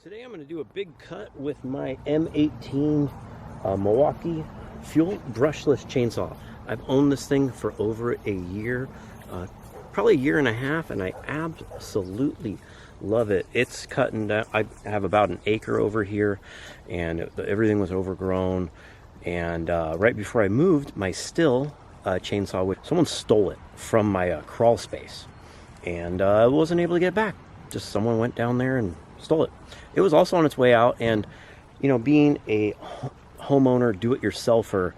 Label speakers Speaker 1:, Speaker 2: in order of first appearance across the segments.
Speaker 1: Today I'm going to do a big cut with my M18 Milwaukee fuel brushless chainsaw. I've owned this thing for over a year, probably a year and a half, and I absolutely love it. It's cutting down. I have about an acre over here, and everything was overgrown. And right before I moved, my still chainsaw, someone stole it from my crawl space, and I wasn't able to get it back. Just someone went down there and stole it. It was also on its way out, and you know, being a homeowner, do-it-yourselfer,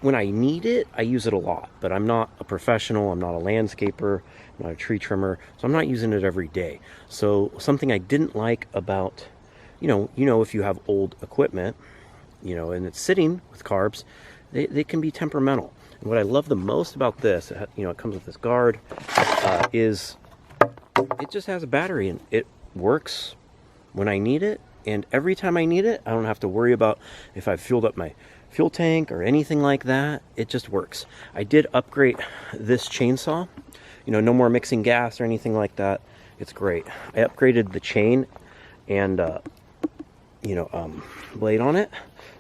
Speaker 1: when I need it, I use it a lot. But I'm not a professional. I'm not a landscaper. I'm not a tree trimmer, so I'm not using it every day. So something I didn't like about, you know, if you have old equipment, and it's sitting with carbs, they can be temperamental. And what I love the most about this, it comes with this guard, is it just has a battery, and it works when I need it. And every time I need it, I don't have to worry about if I've filled up my fuel tank or anything like that. It just works. I did upgrade this chainsaw, no more mixing gas or anything like that. It's great. I upgraded the chain and blade on it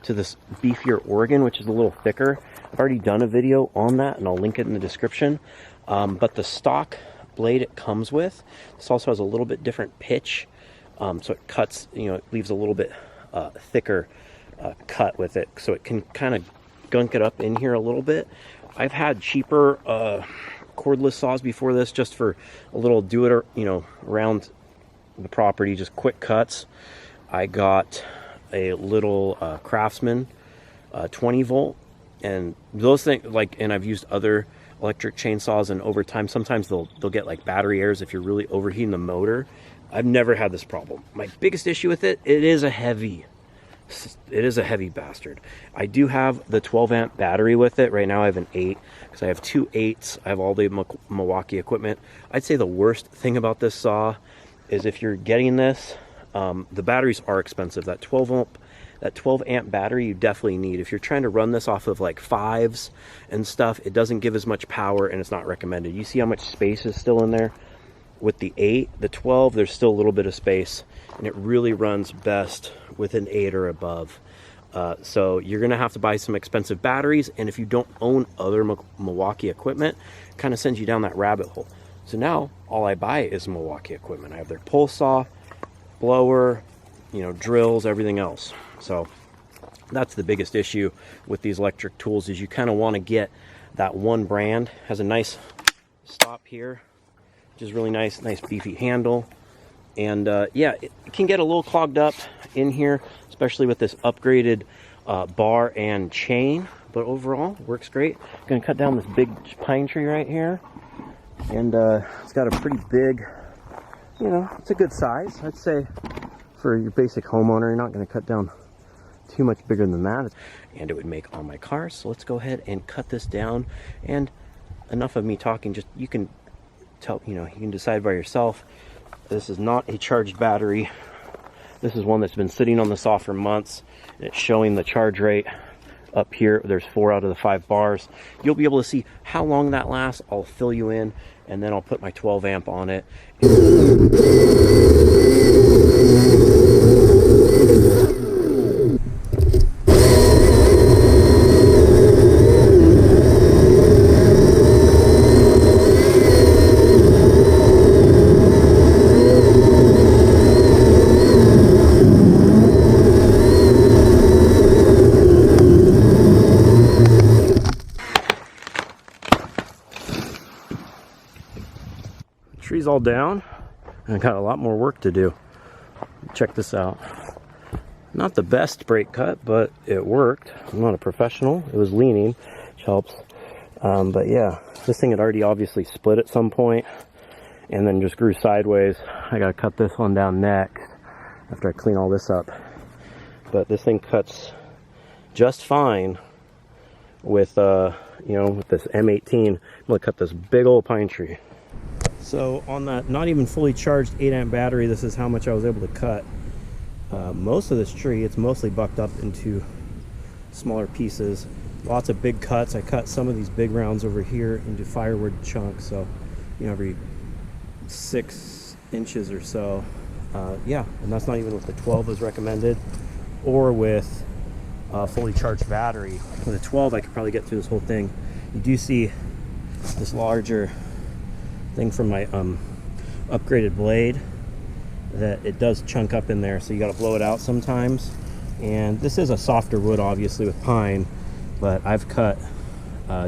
Speaker 1: to this beefier organ, which is a little thicker. I've already done a video on that, and I'll link it in the description. But the stock blade it comes with, this also has a little bit different pitch, so it cuts, it leaves a little bit thicker cut with it, so it can kind of gunk it up in here a little bit. I've had cheaper cordless saws before this, just for a little around the property, just quick cuts. I got a little Craftsman 20 volt, and those things, and I've used other electric chainsaws, and over time sometimes they'll get like battery errors if you're really overheating the motor. I've never had this problem. My biggest issue with it is a heavy bastard. I do have the 12 amp battery with it. Right now I have an 8 because I have two 8s. I have all the Milwaukee equipment. I'd say the worst thing about this saw is if you're getting this, the batteries are expensive. That 12 amp battery you definitely need. If you're trying to run this off of like 5s and stuff, it doesn't give as much power, and it's not recommended. You see how much space is still in there? With the 8, the 12, there's still a little bit of space, and it really runs best with an 8 or above. So you're gonna have to buy some expensive batteries, and if you don't own other Milwaukee equipment, it kind of sends you down that rabbit hole. So now all I buy is Milwaukee equipment. I have their pole saw, blower, drills, everything else. So that's the biggest issue with these electric tools, is you kind of want to get that one brand. Has a nice stop here, which is really nice beefy handle. And yeah, it can get a little clogged up in here, especially with this upgraded bar and chain, but overall works great. I'm gonna cut down this big pine tree right here, and it's got a pretty big, it's a good size, I'd say. For your basic homeowner, you're not going to cut down too much bigger than that, and it would make on my car. So let's go ahead and cut this down. And enough of me talking, just you can tell, you can decide by yourself. This is not a charged battery. This is one that's been sitting on the saw for months. It's showing the charge rate up here. There's 4 out of the 5 bars. You'll be able to see how long that lasts. I'll fill you in, and then I'll put my 12 amp on it. Tree's all down, and I got a lot more work to do. Check this out. Not the best brake cut, but it worked. I'm not a professional. It was leaning, which helps. But yeah, this thing had already obviously split at some point, and then just grew sideways. I gotta cut this one down next after I clean all this up. But this thing cuts just fine with with this M18. I'm gonna cut this big old pine tree. So on that not even fully charged 8 amp battery, this is how much I was able to cut. Most of this tree, it's mostly bucked up into smaller pieces. Lots of big cuts. I cut some of these big rounds over here into firewood chunks. So, every 6 inches or so. Yeah, and that's not even with the 12 as recommended, or with a fully charged battery. With a 12, I could probably get through this whole thing. You do see this larger thing from my upgraded blade that it does chunk up in there, so you got to blow it out sometimes. And this is a softer wood, obviously, with pine, but I've cut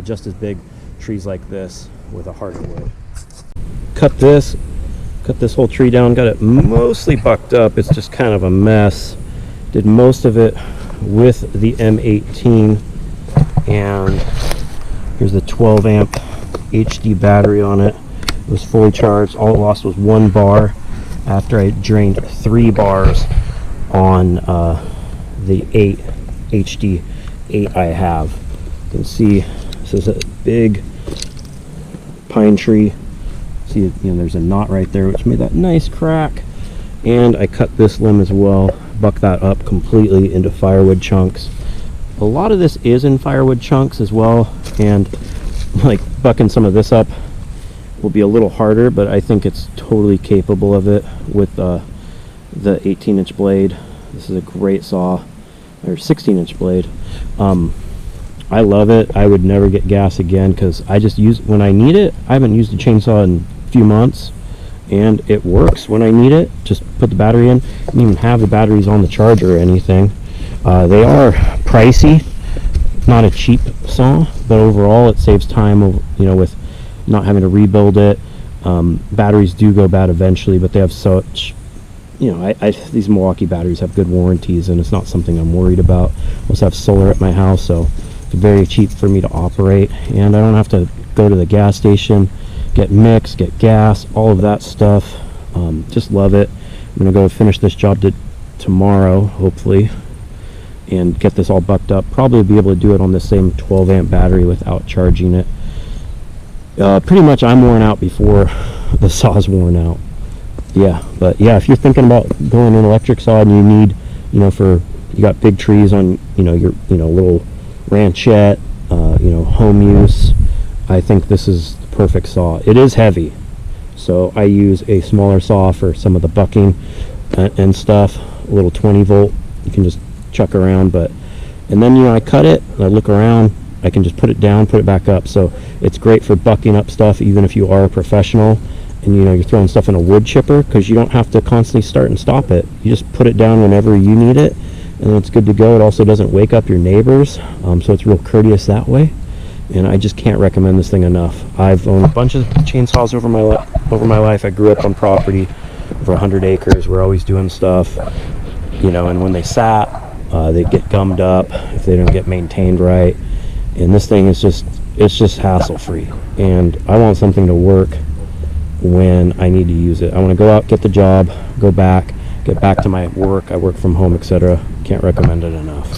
Speaker 1: just as big trees like this with a harder wood. Cut this whole tree down, got it mostly bucked up. It's just kind of a mess. Did most of it with the M18, and here's the 12 amp HD battery on it. It was fully charged. All it lost was 1 bar after I drained 3 bars on the 8 HD 8 I have. You can see this is a big pine tree. See, you know, there's a knot right there which made that nice crack. And I cut this limb as well, buck that up completely into firewood chunks. A lot of this is in firewood chunks as well, and like bucking some of this up will be a little harder, but I think it's totally capable of it with the 18-inch blade. This is a great saw, or 16-inch blade. I love it. I would never get gas again because I just use it when I need it. I haven't used a chainsaw in a few months, and it works when I need it. Just put the battery in. You don't even have the batteries on the charger or anything. They are pricey, not a cheap saw, but overall it saves time, you know, with not having to rebuild it. Batteries do go bad eventually, but they have such, you know, these Milwaukee batteries have good warranties, and it's not something I'm worried about. I also have solar at my house, so it's very cheap for me to operate, and I don't have to go to the gas station, get mix, get gas, all of that stuff. Just love it. I'm gonna go finish this job tomorrow, hopefully, and get this all bucked up. Probably be able to do it on the same 12 amp battery without charging it. Pretty much I'm worn out before the saw's worn out. Yeah, but yeah, if you're thinking about going an electric saw and you need, you know, you got big trees on, you know, your, you know, little ranchette, you know, home use, I think this is the perfect saw. It is heavy, so I use a smaller saw for some of the bucking and stuff, a little 20 volt. You can just chuck around, and then, you know, I cut it, and I look around, I can just put it down, put it back up. So it's great for bucking up stuff, even if you are a professional and, you know, you're throwing stuff in a wood chipper, because you don't have to constantly start and stop it. You just put it down whenever you need it, and it's good to go. It also doesn't wake up your neighbors, so it's real courteous that way. And I just can't recommend this thing enough. I've owned a bunch of chainsaws over my life. I grew up on property over 100 acres. We're always doing stuff, you know, and when they sat, they get gummed up if they don't get maintained right. And this thing is just hassle free, and I want something to work when I need to use it. I want to go out, get the job, go back, get back to my work. I work from home, etc. Can't recommend it enough.